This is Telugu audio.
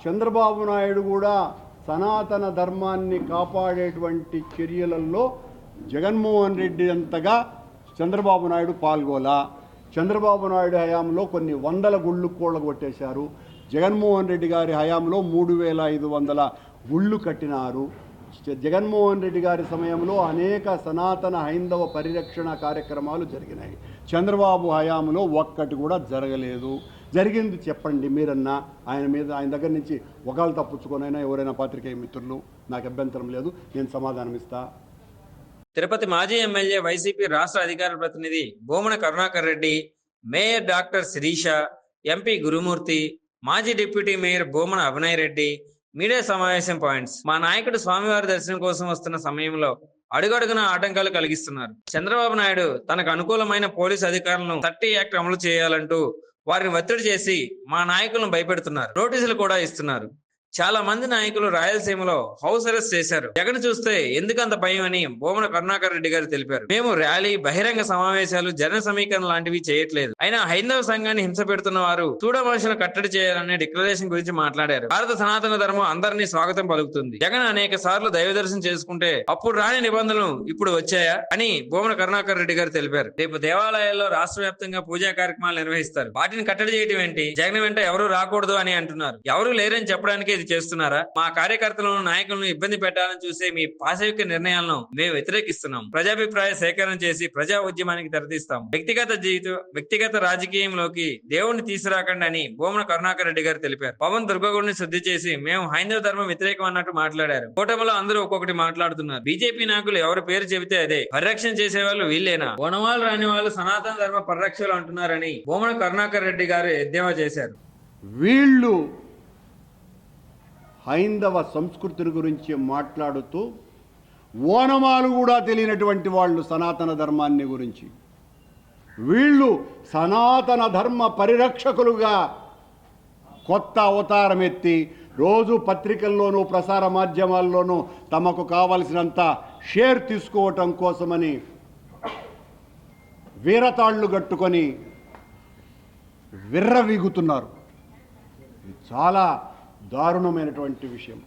చంద్రబాబు నాయుడు కూడా సనాతన ధర్మాన్ని కాపాడేటువంటి చర్యలలో జగన్మోహన్ రెడ్డి అంతగా చంద్రబాబు నాయుడు పాల్గొలా. చంద్రబాబు నాయుడు హయాంలో కొన్ని వందల గుళ్ళు కూలగొట్టేశారు. జగన్మోహన్ రెడ్డి గారి హయాంలో 3500 గుళ్ళు కట్టినారు. జగన్మోహన్ రెడ్డి గారి సమయంలో అనేక సనాతన హైందవ పరిరక్షణ కార్యక్రమాలు జరిగినాయి. చంద్రబాబు హయాంలో ఒక్కటి కూడా జరగలేదు. జరిగింది చెప్పండి మీరన్నా. ఆయన దగ్గర నుంచి ఒకళ్ళు తప్పించుకొనైనా ఎవరైనా పాత్రికేయ మిత్రులు, నాకు అభ్యంతరం లేదు, నేను సమాధానం ఇస్తా. తిరుపతి మాజీ ఎమ్మెల్యే వైసీపీ రాష్ట్ర అధికార ప్రతినిధి Bhumana Karunakar Reddy, mayor doctor Sirisha, MP Gurumurthy, మాజీ deputy mayor Bhumana Abhinay Reddy media సమావేశం పాయింట్స్. మా నాయకుడు స్వామివారి దర్శనం కోసం వస్తున్న సమయంలో అడుగడుగున ఆటంకాలు కలిగిస్తున్నారు. చంద్రబాబు నాయుడు తనకు అనుకూలమైన పోలీసు అధికారులను 30 యాక్ట్ అమలు చేయాలంటూ వారిని ఒత్తిడి చేసి మా నాయకులను భయపెడుతున్నారు. నోటీసులు కూడా ఇస్తున్నారు. చాలా మంది నాయకులు రాయలసీమలో హౌస్ అరెస్ట్ చేశారు. జగన్ చూస్తే ఎందుకంత భయం అని భూమన కరుణాకర్ రెడ్డి గారు తెలిపారు. మేము ర్యాలీ, బహిరంగ సమావేశాలు, జన సమీకరణ లాంటివి చేయట్లేదు. అయినా హైందవ సంఘాన్ని హింస పెడుతున్న వారు చూడ మనుషులను కట్టడి చేయాలనే డిక్లరేషన్ గురించి మాట్లాడారు. భారత సనాతన ధర్మం అందరినీ స్వాగతం పలుకుతుంది. జగన్ అనేక సార్లు దైవ దర్శనం చేసుకుంటే అప్పుడు రాని నిబంధనలు ఇప్పుడు వచ్చాయా అని భూమన కరుణాకర్ రెడ్డి గారు తెలిపారు. రేపు దేవాలయాల్లో రాష్ట్ర వ్యాప్తంగా పూజా కార్యక్రమాలు నిర్వహిస్తారు. వాటిని కట్టడి చేయడం ఏంటి? జగన్ వెంట ఎవరు రాకూడదు అని అంటున్నారు. ఎవరు లేరని చెప్పడానికి చేస్తున్నారా? మా కార్యకర్తలను, నాయకులను ఇబ్బంది పెట్టాలని చూసే మీ పాశవిక నిర్ణయాలను మేము వ్యతిరేకిస్తున్నాం. ప్రజాభిప్రాయ సేకరణ చేసి ప్రజా ఉద్యమానికి తెరతీస్తాం. వ్యక్తిగత రాజకీయంలోకి దేవుణ్ణి తీసుకురాకండి అని భూమన కరుణాకర్ రెడ్డి గారు తెలిపారు. పవన్ దుర్గగుడిని శుద్ధి చేసి మేము హైందవ ధర్మం వ్యతిరేకం అన్నట్టు మాట్లాడారు. కూటమిలో అందరూ ఒక్కొక్కటి మాట్లాడుతున్నారు. బీజేపీ నాయకులు ఎవరు పేరు చెబితే అదే. పరిరక్షణ చేసేవాళ్ళు వీళ్ళేనా? ఓనవాళ్ళు రాని వాళ్ళు సనాతన ధర్మ పరిరక్షలు అంటున్నారని భూమన కరుణాకర్ రెడ్డి గారు ఎద్దేవా చేశారు. వీళ్ళు హైందవ సంస్కృతిని గురించి మాట్లాడుతూ ఓనమాలు కూడా తెలియనటువంటి వాళ్ళు సనాతన ధర్మాన్ని గురించి, వీళ్ళు సనాతన ధర్మ పరిరక్షకులుగా కొత్త అవతారం ఎత్తి రోజు పత్రికల్లోనూ ప్రసార మాధ్యమాల్లోనూ తమకు కావలసినంత షేర్ తీసుకోవటం కోసమని వీరతాళ్లు కట్టుకొని విర్రవీగుతున్నారు. చాలా దారుణమైనటువంటి విషయం.